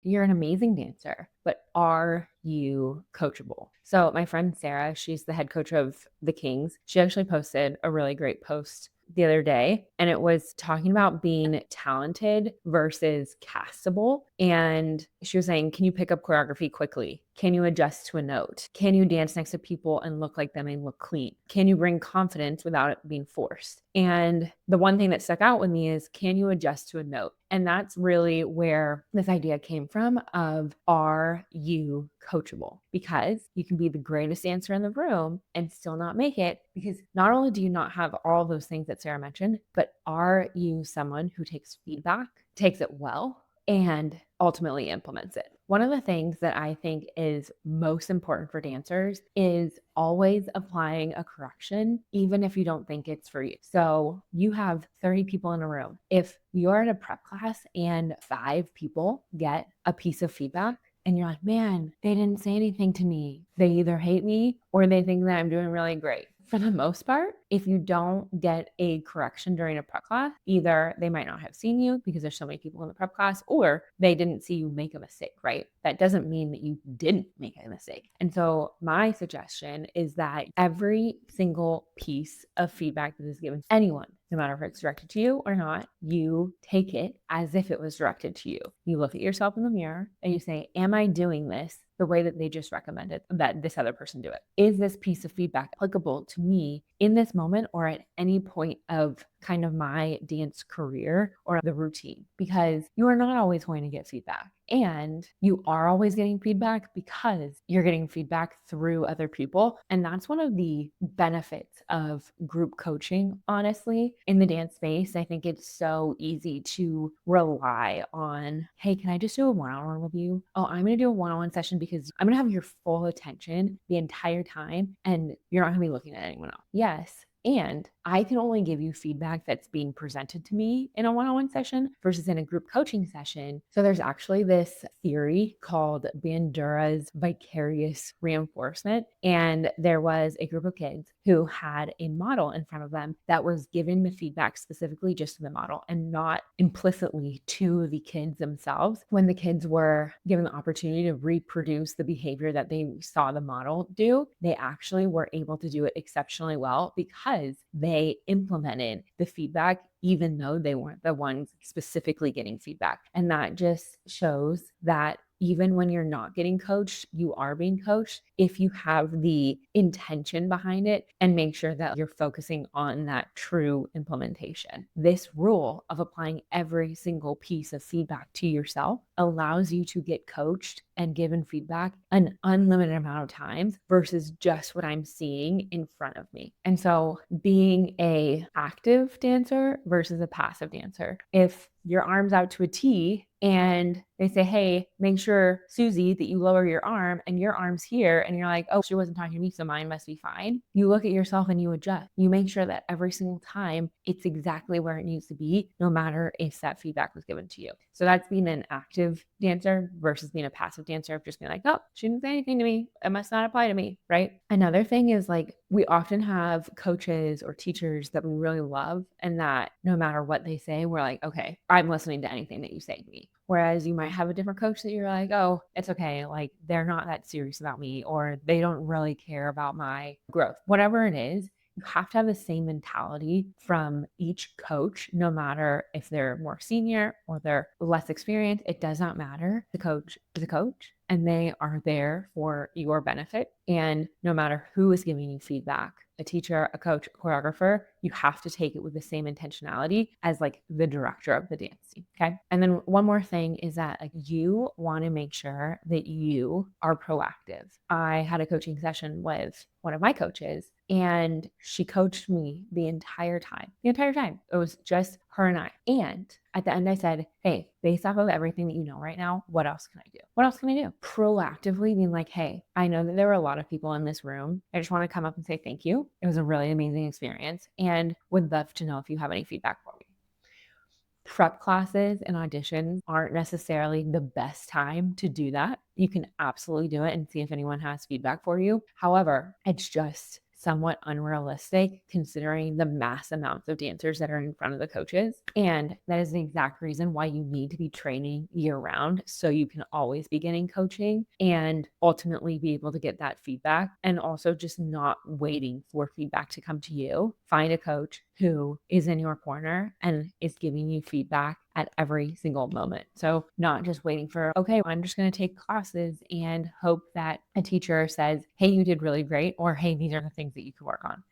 You're an amazing dancer, but are you coachable? So my friend Sarah, she's the head coach of the Kings. She actually posted a really great post the other day, and it was talking about being talented versus castable. And she was saying, can you pick up choreography quickly? Can you adjust to a note? Can you dance next to people and look like them and look clean? Can you bring confidence without it being forced? And the one thing that stuck out with me is, can you adjust to a note? And that's really where this idea came from of, are you coachable? Because you can be the greatest dancer in the room and still not make it, because not only do you not have all those things that Sarah mentioned, but are you someone who takes feedback, takes it well, and ultimately implements it? One of the things that I think is most important for dancers is always applying a correction, even if you don't think it's for you. So you have 30 people in a room. If you're in a prep class and 5 people get a piece of feedback, and you're like, man, they didn't say anything to me, they either hate me or they think that I'm doing really great. For the most part, if you don't get a correction during a prep class, either they might not have seen you because there's so many people in the prep class, or they didn't see you make a mistake, right? That doesn't mean that you didn't make a mistake. And so my suggestion is that every single piece of feedback that is given to anyone, no matter if it's directed to you or not, you take it as if it was directed to you. You look at yourself in the mirror and you say, am I doing this the way that they just recommended that this other person do it? Is this piece of feedback applicable to me in this moment or at any point of kind of my dance career or the routine? Because you are not always going to get feedback. And you are always getting feedback because you're getting feedback through other people. And that's one of the benefits of group coaching, honestly, in the dance space. I think it's so easy to rely on, hey, can I just do a one-on-one with you? Oh, I'm going to do a one-on-one session because I'm going to have your full attention the entire time and you're not going to be looking at anyone else. Yes. And I can only give you feedback that's being presented to me in a one-on-one session versus in a group coaching session. So there's actually this theory called Bandura's vicarious reinforcement. And there was a group of kids who had a model in front of them that was given the feedback specifically just to the model and not implicitly to the kids themselves. When the kids were given the opportunity to reproduce the behavior that they saw the model do, they actually were able to do it exceptionally well because they implemented the feedback even though they weren't the ones specifically getting feedback. And that just shows that even when you're not getting coached, you are being coached if you have the intention behind it and make sure that you're focusing on that true implementation. This rule of applying every single piece of feedback to yourself allows you to get coached and given feedback an unlimited amount of times versus just what I'm seeing in front of me. And so being a active dancer versus a passive dancer, if your arm's out to a T and they say, hey, make sure, Susie, that you lower your arm and your arm's here. And you're like, oh, she wasn't talking to me, so mine must be fine. You look at yourself and you adjust. You make sure that every single time it's exactly where it needs to be, no matter if that feedback was given to you. So that's being an active dancer versus being a passive dancer of just being like, oh, she didn't say anything to me. It must not apply to me, right? Another thing is like, we often have coaches or teachers that we really love and that no matter what they say, we're like, okay, I'm listening to anything that you say to me. Whereas you might have a different coach that you're like, oh, it's okay. Like they're not that serious about me or they don't really care about my growth. Whatever it is, you have to have the same mentality from each coach, no matter if they're more senior or they're less experienced. It does not matter. The coach is a coach and they are there for your benefit. And no matter who is giving you feedback, a teacher, a coach, a choreographer, you have to take it with the same intentionality as like the director of the dance team. Okay. And then one more thing is that like you want to make sure that you are proactive. I had a coaching session with one of my coaches and she coached me the entire time. The entire time. It was just her and I. And at the end, I said, hey, based off of everything that you know right now, what else can I do? What else can I do? Proactively being like, hey, I know that there were a lot of people in this room. I just want to come up and say thank you. It was a really amazing experience and would love to know if you have any feedback for me. Prep classes and auditions aren't necessarily the best time to do that. You can absolutely do it and see if anyone has feedback for you. However, it's just somewhat unrealistic considering the mass amounts of dancers that are in front of the coaches. And that is the exact reason why you need to be training year round so you can always be getting coaching and ultimately be able to get that feedback, and also just not waiting for feedback to come to you. Find a coach who is in your corner and is giving you feedback at every single moment. So not just waiting for, okay, I'm just going to take classes and hope that a teacher says, hey, you did really great, or hey, these are the things that you could work on.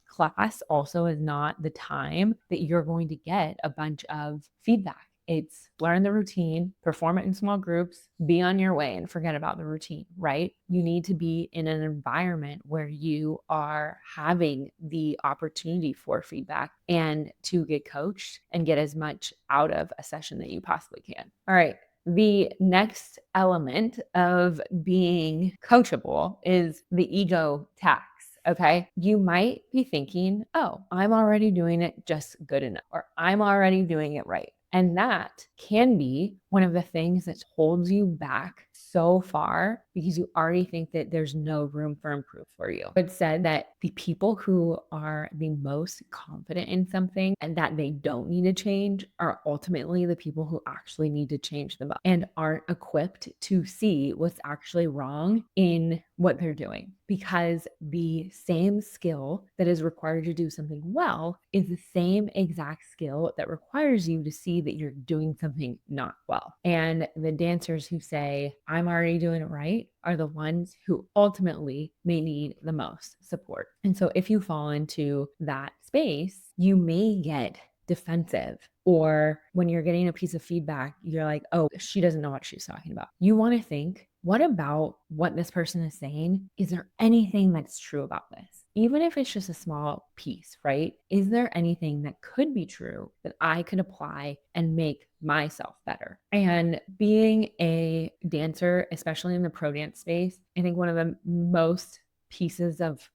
Class also is not the time that you're going to get a bunch of feedback. It's learn the routine, perform it in small groups, be on your way, and forget about the routine, right? You need to be in an environment where you are having the opportunity for feedback and to get coached and get as much out of a session that you possibly can. All right. The next element of being coachable is the ego tax. Okay. You might be thinking, oh, I'm already doing it just good enough, or I'm already doing it right. And that can be one of the things that holds you back so far because you already think that there's no room for improvement for you. It's said that the people who are the most confident in something and that they don't need to change are ultimately the people who actually need to change the most and aren't equipped to see what's actually wrong in what they're doing, because the same skill that is required to do something well is the same exact skill that requires you to see that you're doing something not well. And the dancers who say, I'm already doing it right, are the ones who ultimately may need the most support. And so if you fall into that space, you may get defensive, or when you're getting a piece of feedback, you're like, oh, she doesn't know what she's talking about. You want to think, what about what this person is saying? Is there anything that's true about this? Even if it's just a small piece, right? Is there anything that could be true that I could apply and make myself better? And being a dancer, especially in the pro dance space, I think one of the most pieces of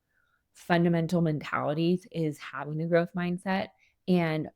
fundamental mentalities is having a growth mindset and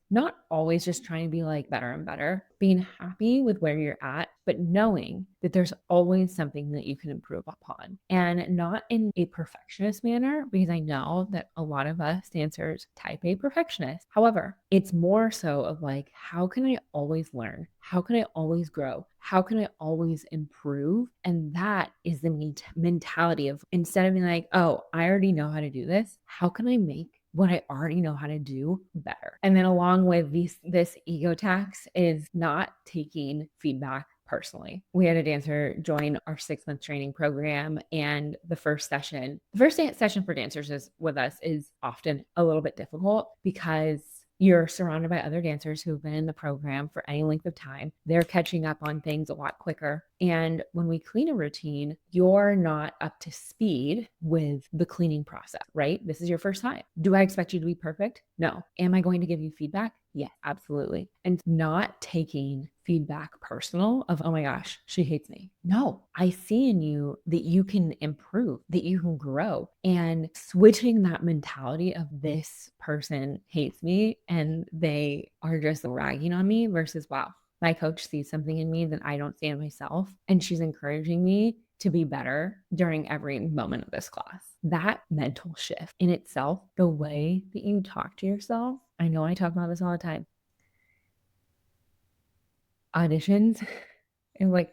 not always just trying to be like better and better, being happy with where you're at, but knowing that there's always something that you can improve upon, and not in a perfectionist manner, because I know that a lot of us dancers type A perfectionist. However, it's more so of like, how can I always learn? How can I always grow? How can I always improve? And that is the mentality of, instead of being like, oh, I already know how to do this, how can I make what I already know how to do better? And then along with this ego tax is not taking feedback personally. We had a dancer join our 6-month training program, and the first session for dancers with us is often a little bit difficult because you're surrounded by other dancers who've been in the program for any length of time. They're catching up on things a lot quicker. And when we clean a routine, you're not up to speed with the cleaning process, right? This is your first time. Do I expect you to be perfect? No. Am I going to give you feedback? Yes, absolutely. And not taking feedback personal of, oh my gosh, she hates me. No, I see in you that you can improve, that you can grow, and switching that mentality of this person hates me and they are just ragging on me versus, wow, my coach sees something in me that I don't see in myself, and she's encouraging me to be better during every moment of this class. That mental shift in itself, the way that you talk to yourself, I know I talk about this all the time. Auditions, and like,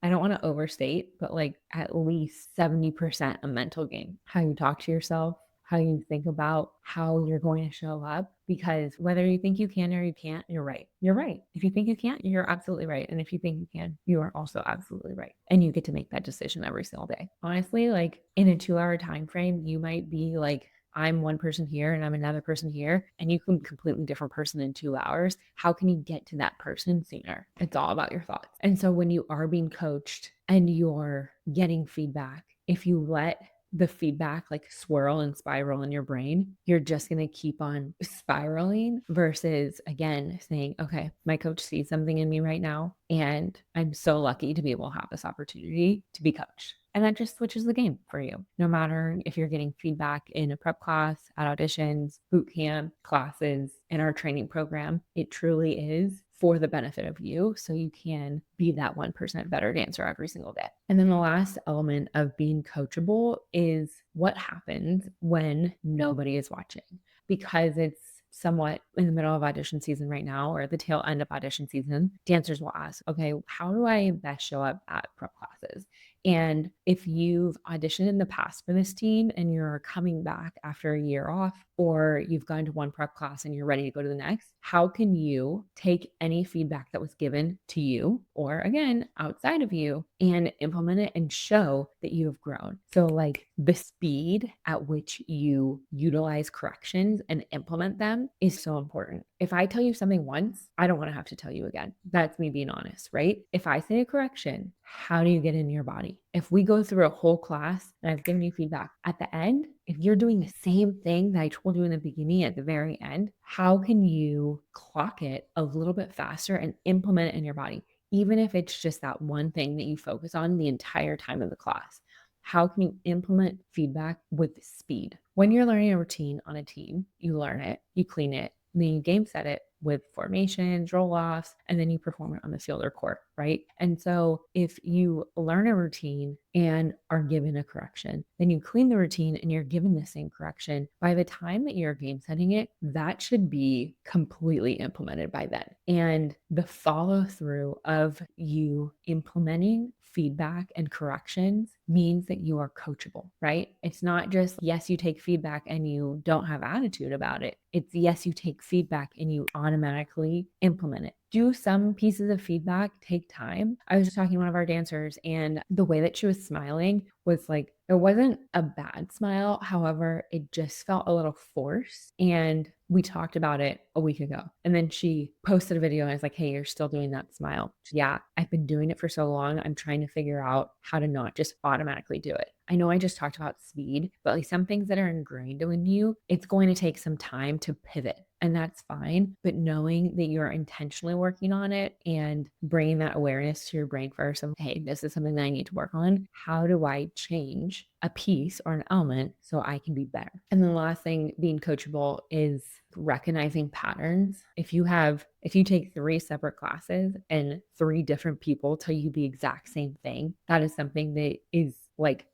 I don't want to overstate, but like at least 70% a mental game. How you talk to yourself, how you think about how you're going to show up, because whether you think you can or you can't, you're right. You're right. If you think you can't, you're absolutely right. And if you think you can, you are also absolutely right. And you get to make that decision every single day. Honestly, like in a 2-hour time frame, you might be like, I'm one person here and I'm another person here, and you can be a completely different person in 2 hours. How can you get to that person sooner? It's all about your thoughts. And so when you are being coached and you're getting feedback, if you let the feedback like swirl and spiral in your brain, you're just going to keep on spiraling versus, again, saying, okay, my coach sees something in me right now, and I'm so lucky to be able to have this opportunity to be coached. And that just switches the game for you. No matter if you're getting feedback in a prep class, at auditions, boot camp, classes, in our training program, it truly is for the benefit of you so you can be that 1% better dancer every single day. And then the last element of being coachable is what happens when nobody is watching, because it's somewhat in the middle of audition season right now, or the tail end of audition season. Dancers will ask, okay, how do I best show up at prep classes? And if you've auditioned in the past for this team and you're coming back after a year off, or you've gone to one prep class and you're ready to go to the next, how can you take any feedback that was given to you, or again, outside of you, and implement it and show that you have grown? So like the speed at which you utilize corrections and implement them is so important. If I tell you something once, I don't want to have to tell you again. That's me being honest, right? If I say a correction, how do you get in your body? If we go through a whole class and I've given you feedback at the end, if you're doing the same thing that I told you in the beginning at the very end, how can you clock it a little bit faster and implement it in your body? Even if it's just that one thing that you focus on the entire time of the class. How can you implement feedback with speed? When you're learning a routine on a team, you learn it, you clean it, and then you game set it with formations, roll-offs, and then you perform it on the field or court, right? And so if you learn a routine and are given a correction, then you clean the routine and you're given the same correction. By the time that you're game setting it, that should be completely implemented by then. And the follow through of you implementing feedback and corrections means that you are coachable, right? It's not just, yes, you take feedback and you don't have attitude about it. It's yes, you take feedback and you automatically implement it. Do some pieces of feedback take time? I was just talking to one of our dancers, and the way that she was smiling was like, it wasn't a bad smile. However, it just felt a little forced. And we talked about it a week ago. And then she posted a video and I was like, hey, you're still doing that smile. Yeah, I've been doing it for so long. I'm trying to figure out how to not just automatically do it. I know I just talked about speed, but like some things that are ingrained in you, it's going to take some time to pivot. And that's fine. But knowing that you're intentionally working on it and bringing that awareness to your brain first of, hey, this is something that I need to work on. How do I change a piece or an element so I can be better? And then the last thing, being coachable, is recognizing patterns. If you take 3 separate classes and 3 different people tell you the exact same thing, that is something that is like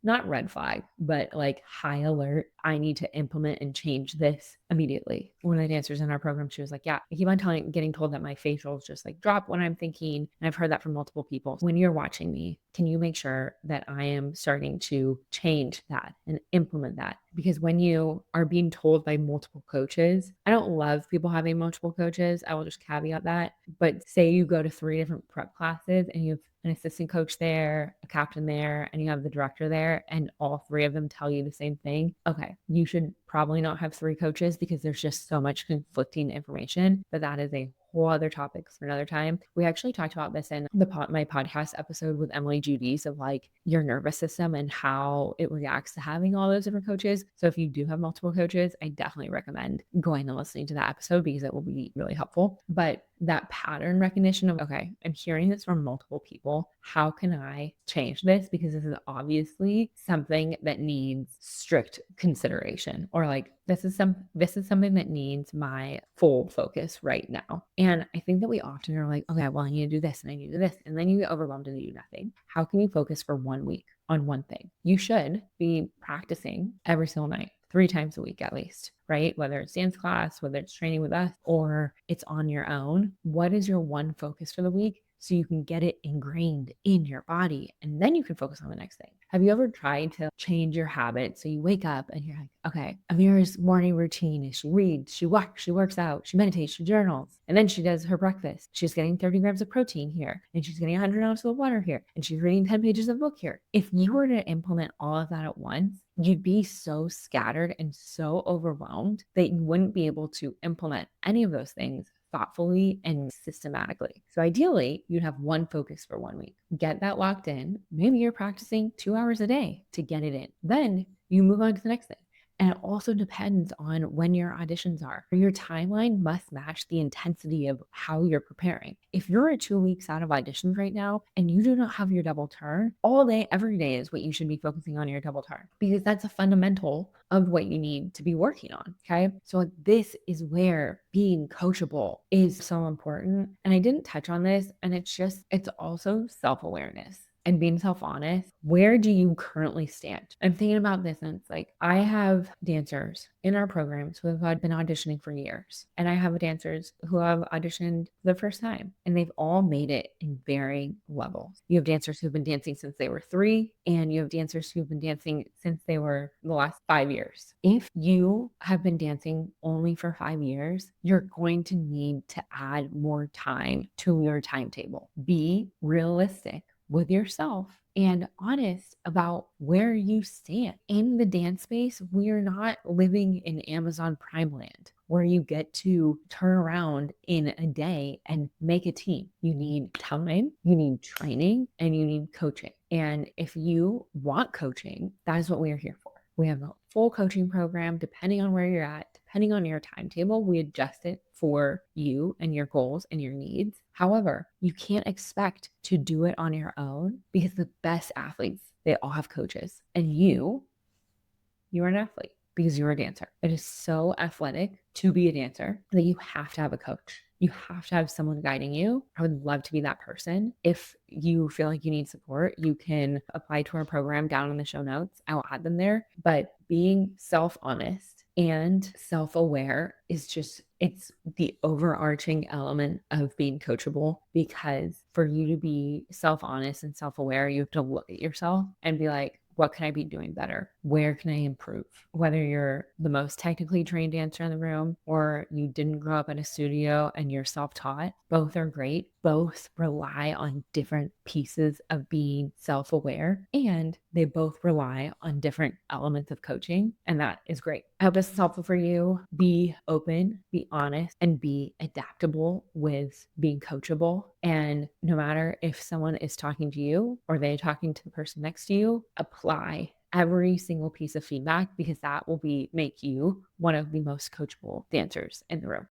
not red flag, but like high alert. I need to implement and change this immediately. One of the dancers in our program, she was like, yeah, I keep on getting told that my facials just like drop when I'm thinking. And I've heard that from multiple people. When you're watching me, can you make sure that I am starting to change that and implement that? Because when you are being told by multiple coaches, I don't love people having multiple coaches. I will just caveat that. But say you go to 3 different prep classes and you have an assistant coach there, a captain there, and you have the director there, and all 3 of them tell you the same thing. Okay, you should probably not have 3 coaches because there's just so much conflicting information, but that is a whole other topic for another time. We actually talked about this in my podcast episode with Emily Judy's of like your nervous system and how it reacts to having all those different coaches. So if you do have multiple coaches, I definitely recommend going and listening to that episode because it will be really helpful. But that pattern recognition of, okay, I'm hearing this from multiple people. How can I change this? Because this is obviously something that needs strict consideration, or like this is something that needs my full focus right now. And I think that we often are like, okay, well, I need to do this and I need to do this. And then you get overwhelmed and you do nothing. How can you focus for 1 week on one thing? You should be practicing every single night, 3 times a week at least, right? Whether it's dance class, whether it's training with us, or it's on your own. What is your one focus for the week? So you can get it ingrained in your body and then you can focus on the next thing. Have you ever tried to change your habit? So you wake up and you're like, okay, AMIRA's morning routine is she reads, she walks, she works out, she meditates, she journals, and then she does her breakfast. She's getting 30 grams of protein here, and she's getting 100 ounces of water here, and she's reading 10 pages of book here. If you were to implement all of that at once, you'd be so scattered and so overwhelmed that you wouldn't be able to implement any of those things thoughtfully and systematically. So ideally, you'd have one focus for 1 week. Get that locked in. Maybe you're practicing 2 hours a day to get it in. Then you move on to the next thing. And it also depends on when your auditions are. Your timeline must match the intensity of how you're preparing. If you're 2 weeks out of auditions right now and you do not have your double turn, all day, every day is what you should be focusing on your double turn, because that's a fundamental of what you need to be working on. Okay. So this is where being coachable is so important. And I didn't touch on this, and it's also self-awareness and being self-honest. Where do you currently stand? I'm thinking about this, and it's like, I have dancers in our programs who have been auditioning for years, and I have dancers who have auditioned for the first time, and they've all made it in varying levels. You have dancers who've been dancing since they were 3, and you have dancers who've been dancing since they were the last 5 years. If you have been dancing only for 5 years, you're going to need to add more time to your timetable. Be realistic with yourself and honest about where you stand. In the dance space, we are not living in Amazon Prime land where you get to turn around in a day and make a team. You need time, you need training, and you need coaching. And if you want coaching, that is what we are here for. We have a full coaching program. Depending on where you're at, depending on your timetable, we adjust it for you and your goals and your needs. However, you can't expect to do it on your own, because the best athletes, they all have coaches, and you're an athlete because you're a dancer. It is so athletic to be a dancer that you have to have a coach. You have to have someone guiding you. I would love to be that person. If you feel like you need support, you can apply to our program down in the show notes. I will add them there. But being self-honest and self-aware is it's the overarching element of being coachable, because for you to be self-honest and self-aware, you have to look at yourself and be like, what can I be doing better? Where can I improve? Whether you're the most technically trained dancer in the room or you didn't grow up in a studio and you're self-taught, both are great. Both rely on different pieces of being self-aware, and they both rely on different elements of coaching. And that is great. I hope this is helpful for you. Be open, be honest, and be adaptable with being coachable. And no matter if someone is talking to you or they're talking to the person next to you, apply every single piece of feedback, because that will make you one of the most coachable dancers in the room.